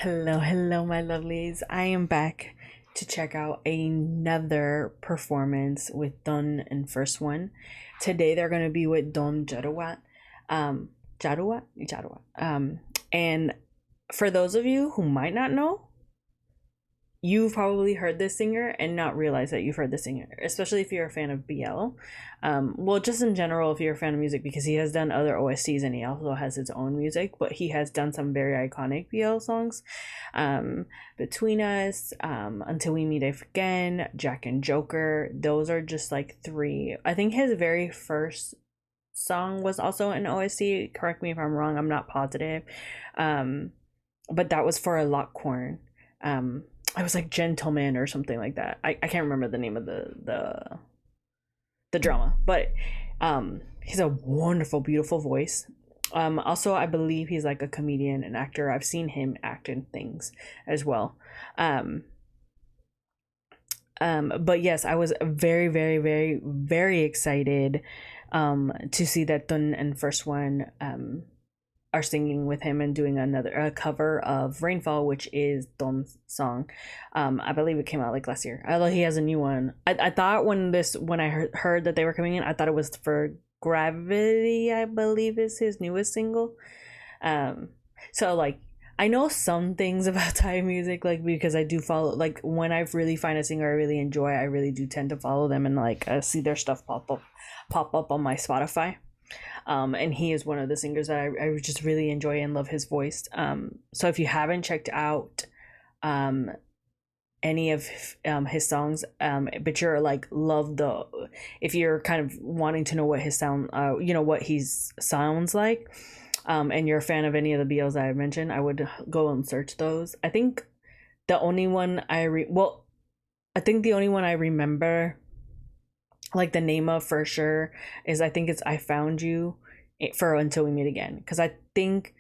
Hello, my lovelies. I am back to check out another performance with Don and FirstOne. Today they're gonna be with Don Jaruwat. Jaruwat. And for those of you who might not know, you've probably heard this singer and not realize that you've heard the singer, especially if you're a fan of BL. Well, just in general, if you're a fan of music, because he has done other OSTs and he also has his own music, but he has done some very iconic BL songs. Between Us, Until We Meet Again, Jack and Joker. Those are just like three. I think his very first song was also an OST. Correct me if I'm wrong. I'm not positive. But that was for a Lockcorn. I was like Gentleman or something like that. I can't remember the name of the drama, but he's a wonderful, beautiful voice. Also, I believe he's like a comedian and actor. I've seen him act in things as well. But yes, I was very, very, very, very excited to see that Dun and FirstOne are singing with him and doing a cover of Rainfall, which is Dom's song. I believe it came out like last year. Although he has a new one. I thought when I heard that they were coming in, I thought it was for Gravity, I believe is his newest single. So like I know some things about Thai music, like because I do follow, like when I really find a singer I really enjoy, I really do tend to follow them and like see their stuff pop up on my Spotify. And he is one of the singers that I just really enjoy and love his voice. So if you haven't checked out any of his songs, but you're like if you're kind of wanting to know what his sound, what he sounds like, and you're a fan of any of the BLs that I've mentioned, I would go and search those. I think the only one I think the only one I remember like the name of for sure is, I think it's I Found You for Until We Meet Again, because I think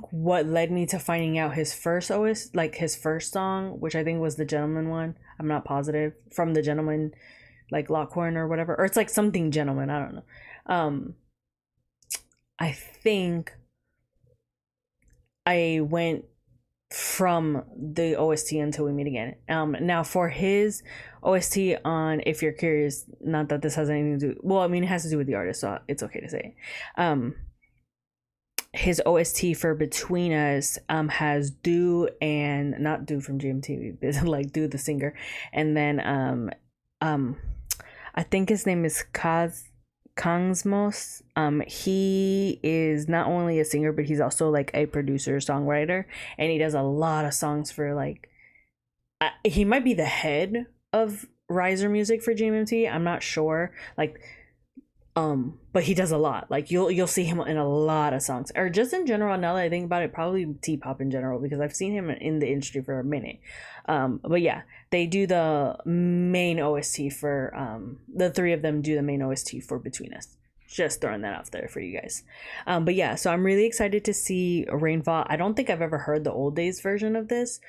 what led me to finding out his first like his first song, which I think was the Gentleman one, I'm not positive, from the Gentleman, like Lockhorn or whatever, or it's like something Gentleman, I don't know. I think I went from the OST Until We Meet Again. Now for his OST on If You're Curious, not that this has anything to do, well, I mean it has to do with the artist, so it's okay to say it. His OST for Between Us has Do, and not Do from GMTV, but like Do the singer, and then I think his name is Kangsmos. He is not only a singer, but he's also like a producer, songwriter, and he does a lot of songs for like. He might be the head of Riser Music for GMT. I'm not sure. Like, but he does a lot. Like you'll see him in a lot of songs, or just in general. Now that I think about it, probably T-pop in general, because I've seen him in the industry for a minute. But yeah, they do the main OST for the three of them do the main OST for Between Us. Just throwing that out there for you guys. But yeah, so I'm really excited to see Rainfall. I don't think I've ever heard the old days version of this.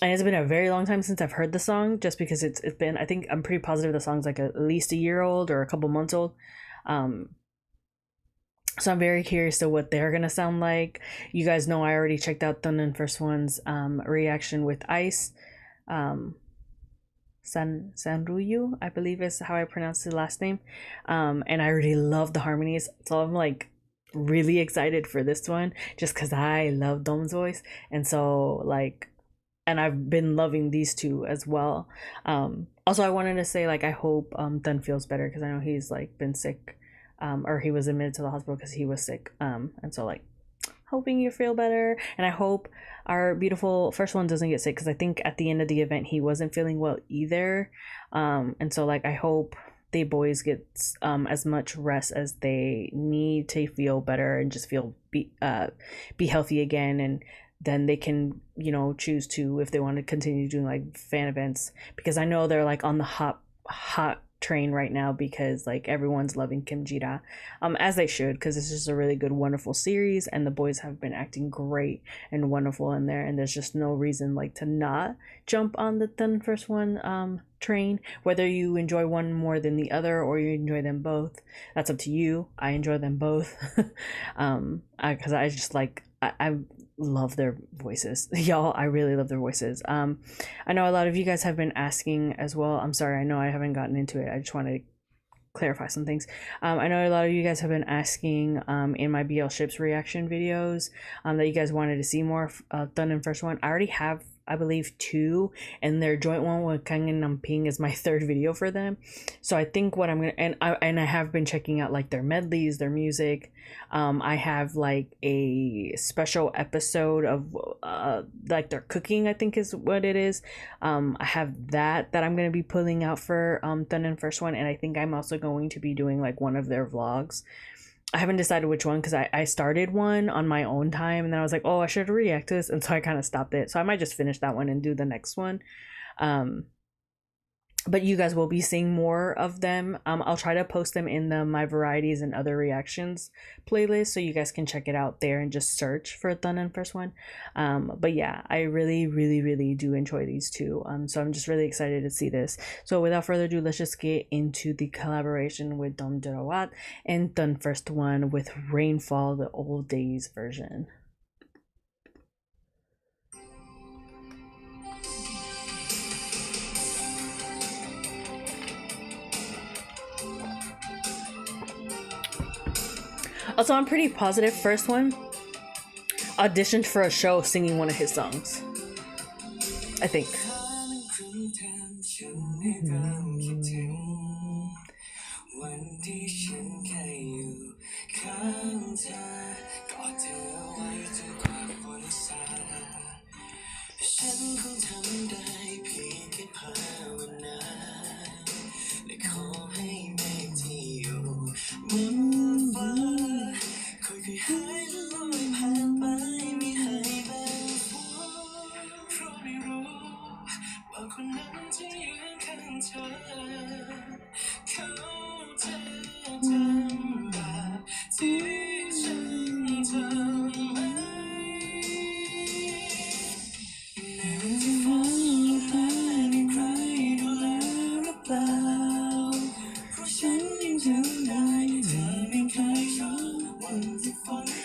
And it's been a very long time since I've heard the song, just because it's been, I think I'm pretty positive the song's like at least a year old or a couple months old. So I'm very curious to what they're gonna sound like. You guys know I already checked out Thun and FirstOne's reaction with Ice. Sanruyu, I believe is how I pronounce the last name. And I already love the harmonies, so I'm like really excited for this one, just because I love Dom's voice, and so like, and I've been loving these two as well. Also, I wanted to say, like, I hope Dun feels better, because I know he's like been sick, or he was admitted to the hospital because he was sick. And so like, hoping you feel better, and I hope our beautiful FirstOne doesn't get sick, because I think at the end of the event he wasn't feeling well either. And so like, I hope they boys get as much rest as they need to feel better and just be healthy again, and then they can, choose to, if they want to continue doing like fan events, because I know they're like on the hot train right now, because like everyone's loving Kim Jira, as they should, because it's just a really good, wonderful series, and the boys have been acting great and wonderful in there, and there's just no reason like to not jump on the Then FirstOne train, whether you enjoy one more than the other or you enjoy them both. That's up to you. I enjoy them both. Because I just like I love their voices. Y'all, I really love their voices. I know a lot of you guys have been asking as well. I'm sorry, I know I haven't gotten into it. I just wanted to clarify some things. I know a lot of you guys have been asking in my BL Ships reaction videos that you guys wanted to see more Thun and FirstOne. I already have, I believe, 2, and their joint one with Kang and Namping is my 3rd video for them. So I think what I'm gonna, and I have been checking out like their medleys, their music. I have like a special episode of like their cooking, I think is what it is. I have that I'm gonna be pulling out for Thun and FirstOne, and I think I'm also going to be doing like one of their vlogs. I haven't decided which one because I started one on my own time, and then I was like, oh, I should react to this, and so I kind of stopped it. So I might just finish that one and do the next one. But you guys will be seeing more of them. I'll try to post them in the My Varieties and Other Reactions playlist, so you guys can check it out there and just search for Thun and FirstOne. But yeah, I really, really, really do enjoy these two. So I'm just really excited to see this. So without further ado, let's just get into the collaboration with Dom Jaruwat and Thun FirstOne with Rainfall, the old days version. Also, I'm pretty positive FirstOne auditioned for a show singing one of his songs. I think.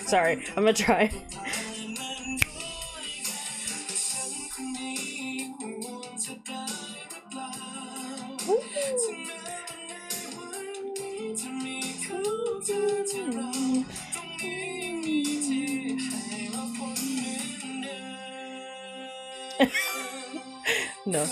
Sorry, I'm gonna try. No.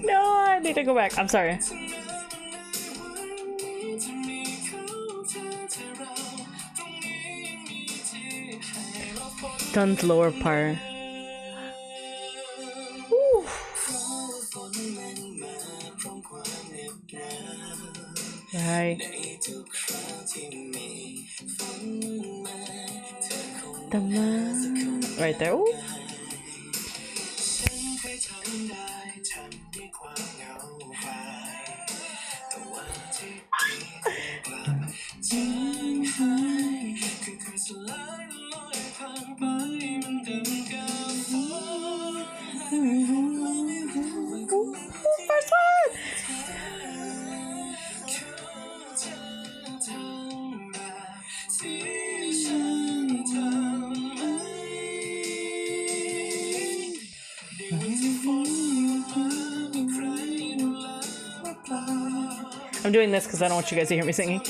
No, I need to go back. I'm sorry. Dun's lower part. Woo. Right. Right there. Ooh. FirstOne! I'm doing this because I don't want you guys to hear me singing.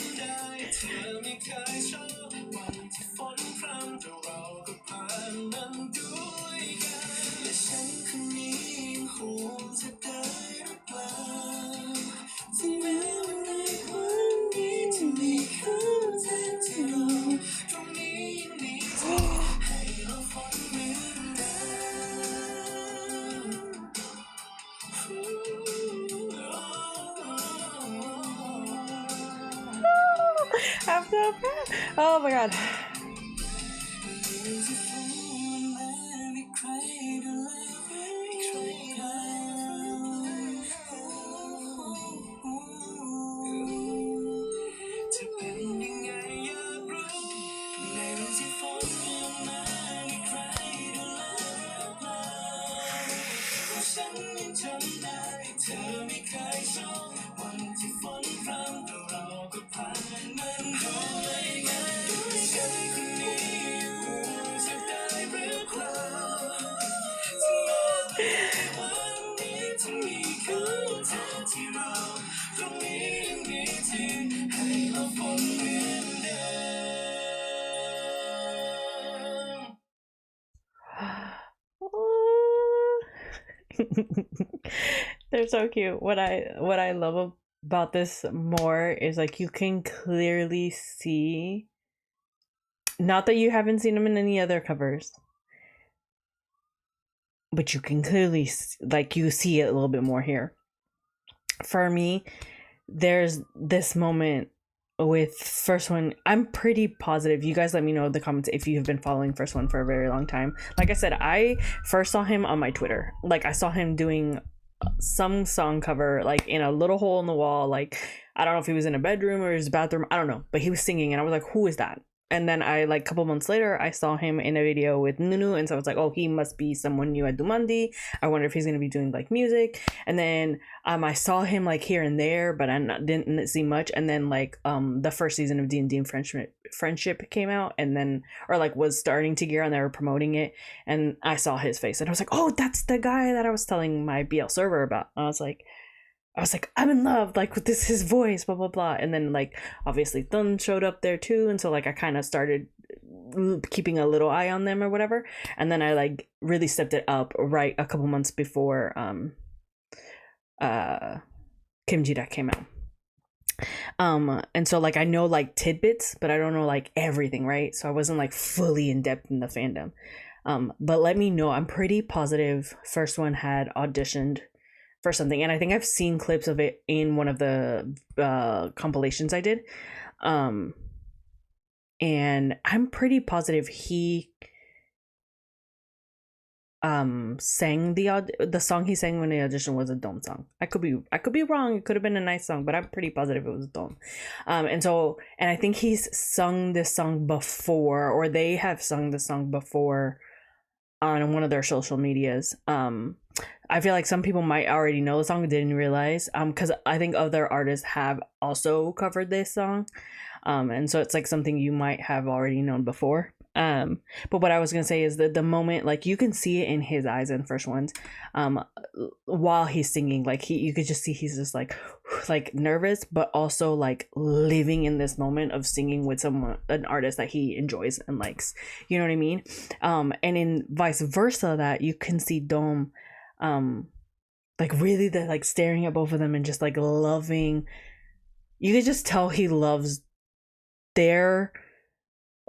Oh my god. They're so cute. What I love about this more is like you can clearly see, not that you haven't seen them in any other covers, but you can clearly like you see it a little bit more here. For me, there's this moment with FirstOne. I'm pretty positive. You guys let me know in the comments if you have been following FirstOne for a very long time. Like I said, I first saw him on my Twitter. Like I saw him doing some song cover like in a little hole in the wall. Like I don't know if he was in a bedroom or his bathroom. I don't know, but he was singing, and I was like, "Who is that?" And then I like a couple months later, I saw him in a video with Nunu, and so I was like, "Oh, he must be someone new at Dumandi. I wonder if he's gonna be doing like music." And then I saw him like here and there, but didn't see much. And then like the first season of D&D Friendship came out, and then or like was starting to gear, and they were promoting it, and I saw his face, and I was like, "Oh, that's the guy that I was telling my BL server about." And I was like, I'm in love, like with his voice, blah blah blah. And then like obviously Thun showed up there too, and so like I kind of started keeping a little eye on them or whatever. And then I like really stepped it up right a couple months before Kim Ji-da came out. And so like I know like tidbits, but I don't know like everything, right? So I wasn't like fully in depth in the fandom. But let me know. I'm pretty positive FirstOne had auditioned for something, and I think I've seen clips of it in one of the compilations I did. And I'm pretty positive he sang the song he sang when the audition was a Dome song. I could be wrong. It could have been a nice song, but I'm pretty positive it was Dome. And I think he's sung this song before, or they have sung this song before on one of their social medias. I feel like some people might already know the song, didn't realize, because I think other artists have also covered this song, and so it's like something you might have already known before. But what I was gonna say is that the moment, like you can see it in his eyes in FirstOne's, while he's singing, like you could just see he's just like nervous, but also like living in this moment of singing with an artist that he enjoys and likes. You know what I mean? And in vice versa, that you can see Dome, like really the like staring at both of them and just like loving. You could just tell he loves their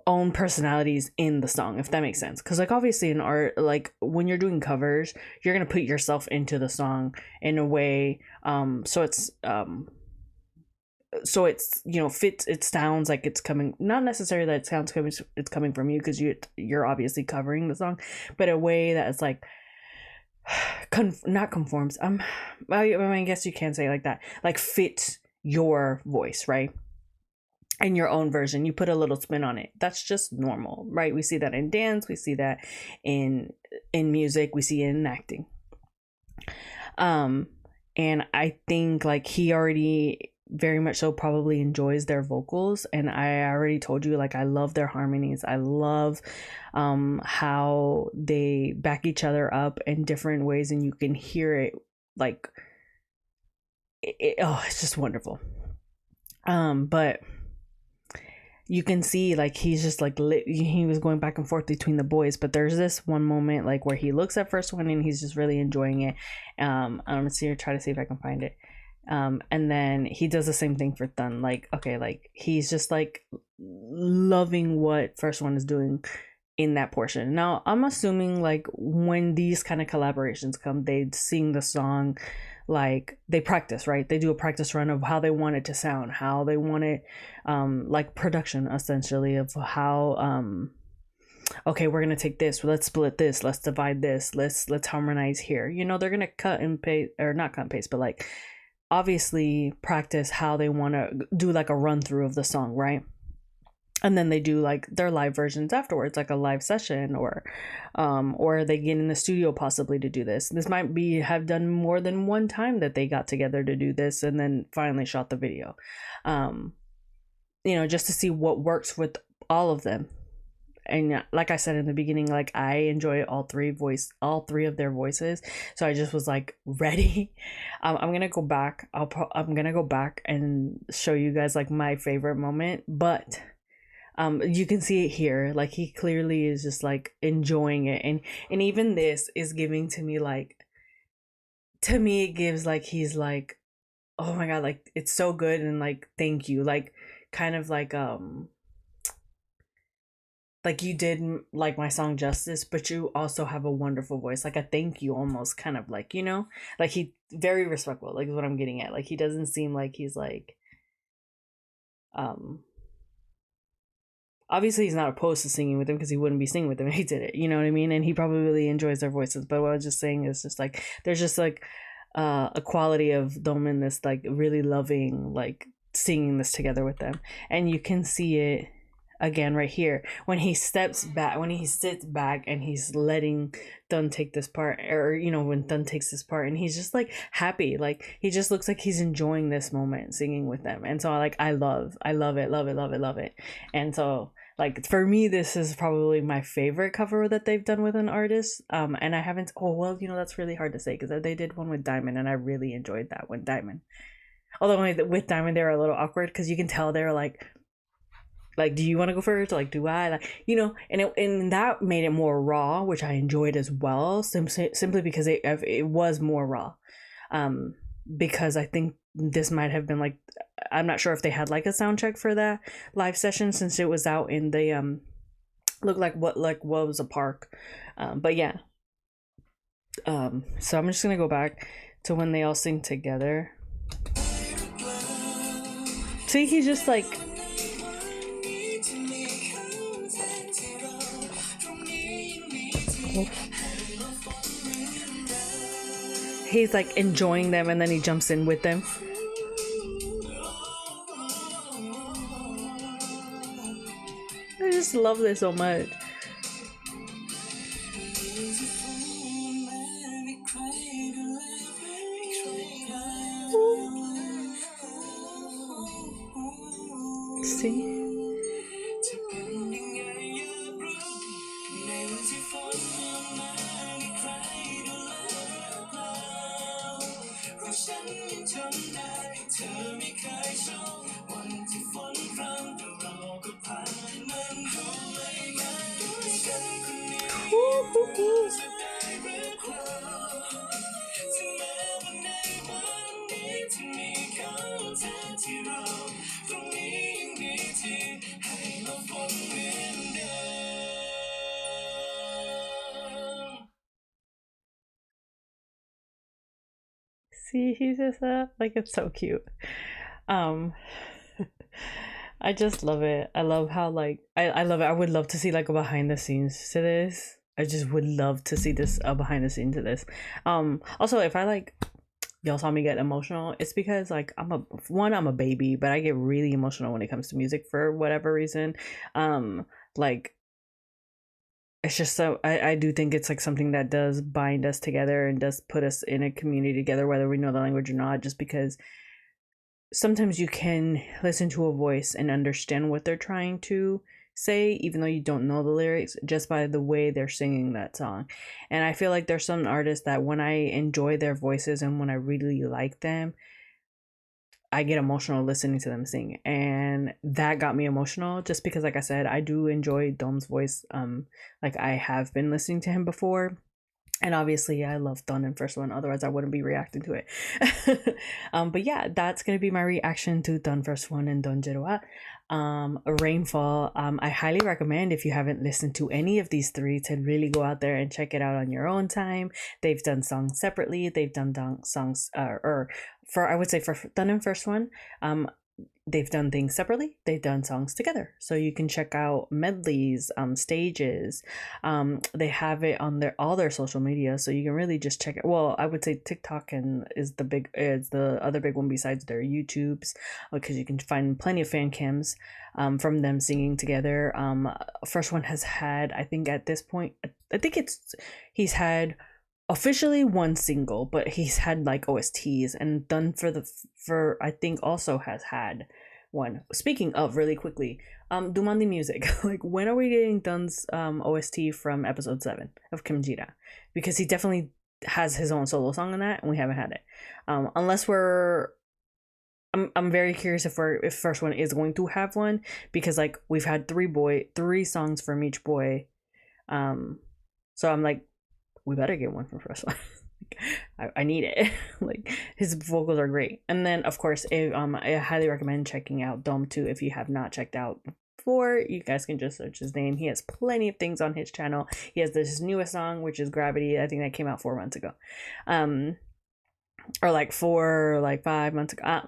own personalities in the song, if that makes sense. Because like obviously in art, like when you're doing covers, you're gonna put yourself into the song in a way, so it's you know fits. It sounds like it's coming, not necessarily that it sounds coming, it's coming from you, because you're obviously covering the song, but a way that it's like not conforms. I guess you can say it like that, like fits your voice, right? In your own version, you put a little spin on it. That's just normal, right? We see that in dance, we see that in music, we see it in acting. And I think like he already very much so probably enjoys their vocals, and I already told you like I love their harmonies. I love how they back each other up in different ways, and you can hear it like it's just wonderful. But you can see like he's just like he was going back and forth between the boys, but there's this one moment like where he looks at FirstOne and he's just really enjoying it. I'm gonna try to see if I can find it. And then he does the same thing for Thun. Like okay, like he's just like loving what FirstOne is doing in that portion. Now I'm assuming like when these kind of collaborations come, they sing the song, like they practice, right? They do a practice run of how they want it to sound, how they want it, like production essentially of how okay, we're gonna take this, let's split this, let's divide this, let's harmonize here. You know, they're gonna cut and paste, or not cut and paste, but like obviously practice how they want to do like a run through of the song, right? and then they do like their live versions afterwards, like a live session, or they get in the studio possibly to do this might be have done more than one time that they got together to do this and then finally shot the video, just to see what works with all of them. And like I said in the beginning, like I enjoy all three of their voices, so I just was like ready. I'm gonna go back. I'm gonna go back and show you guys like my favorite moment, but you can see it here. Like he clearly is just like enjoying it, and even this is giving to me like, to me it gives like he's like, oh my god, like it's so good, and like thank you, like kind of like you did like my song justice, but you also have a wonderful voice, like a thank you almost, kind of like, like he very respectful, like is what I'm getting at. Like he doesn't seem like he's like obviously he's not opposed to singing with him because he wouldn't be singing with him if he did it, you know what I mean? And he probably really enjoys their voices, but what I was just saying is just like there's just like a quality of them in this, like really loving, like singing this together with them. And you can see it again right here when he sits back and he's letting Dun take this part, or when Dun takes this part, and he's just like happy, like he just looks like he's enjoying this moment singing with them. And so like I love it. And so like for me this is probably my favorite cover that they've done with an artist. And I haven't, that's really hard to say because they did one with Diamond and I really enjoyed that one, Diamond. Although with Diamond they were a little awkward because you can tell they're like, do you want to go first? Like, do I? Like, and that made it more raw, which I enjoyed as well, simply because it was more raw. Because I think this might have been like, I'm not sure if they had like a sound check for that live session since it was out in the looked like what was a park. But yeah. So I'm just gonna go back to when they all sing together. See, he's just like, he's like enjoying them and then he jumps in with them. I just love this so much. See? See, he's just like, it's so cute. I just love it. I love how like I love it. I would love to see like a behind the scenes to this. I just would love to see this behind the scenes to this. Also, if I like, y'all saw me get emotional, it's because like I'm a baby, but I get really emotional when it comes to music for whatever reason. Like it's just so I do think it's like something that does bind us together and does put us in a community together, whether we know the language or not, just because sometimes you can listen to a voice and understand what they're trying to say, even though you don't know the lyrics, just by the way they're singing that song. And I feel like there's some artists that when I enjoy their voices and when I really like them, I get emotional listening to them sing. And that got me emotional just because, like I said, I do enjoy Dom's voice. Like I have been listening to him before. And obviously I love Dun and FirstOne, otherwise I wouldn't be reacting to it. But yeah, that's gonna be my reaction to Dun FirstOne and Dun Jaruwat. Rainfall. I highly recommend, if you haven't listened to any of these three, to really go out there and check it out on your own time. They've done songs separately. They've done songs I would say for Dun and FirstOne. they've done things separately, they've done songs together, so you can check out medleys, stages. They have it on all their social media, so you can really just check it. Well, I would say TikTok and is the other big one besides their YouTubes, because you can find plenty of fan cams from them singing together. FirstOne has had, I think at this point, I think he's had officially one single, but he's had like OSTs, and done for I think also has had one. Speaking of, really quickly, Dumandi music. Like, when are we getting Dun's OST from episode 7 of Kimjira? Because he definitely has his own solo song on that, and we haven't had it. Unless I'm very curious if FirstOne is going to have one, because like we've had three songs from each boy. So I'm like, we better get one from FirstOne. I need it. Like, his vocals are great. And then of course, I highly recommend checking out Dome 2 if you have not checked out before. You guys can just search his name. He has plenty of things on his channel. He has this newest song, which is Gravity. I think that came out 4 months ago. Or like 5 months ago.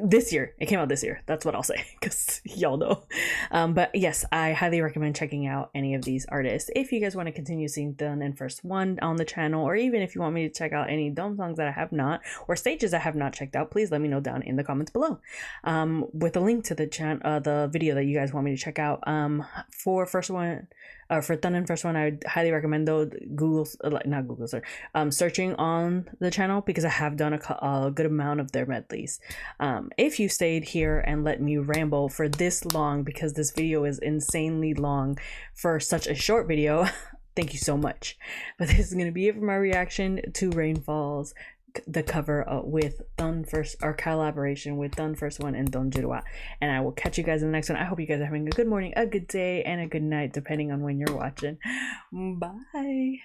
This year. It came out this year. That's what I'll say, because y'all know. But yes, I highly recommend checking out any of these artists if you guys want to continue seeing Dun and FirstOne on the channel, or even if you want me to check out any Dome songs that I have not, or stages I have not checked out. Please let me know down in the comments below, with a link to the video that you guys want me to check out. For FirstOne, for Dun and FirstOne, I would highly recommend searching on the channel, because I have done a good amount of their medleys. If you stayed here and let me ramble for this long, because this video is insanely long for such a short video, thank you so much. But this is going to be it for my reaction to Rainfall's the cover with collaboration with Dun FirstOne and Don Jaruwat. And I will catch you guys in the next one. I hope you guys are having a good morning, a good day, and a good night, depending on when you're watching. Bye.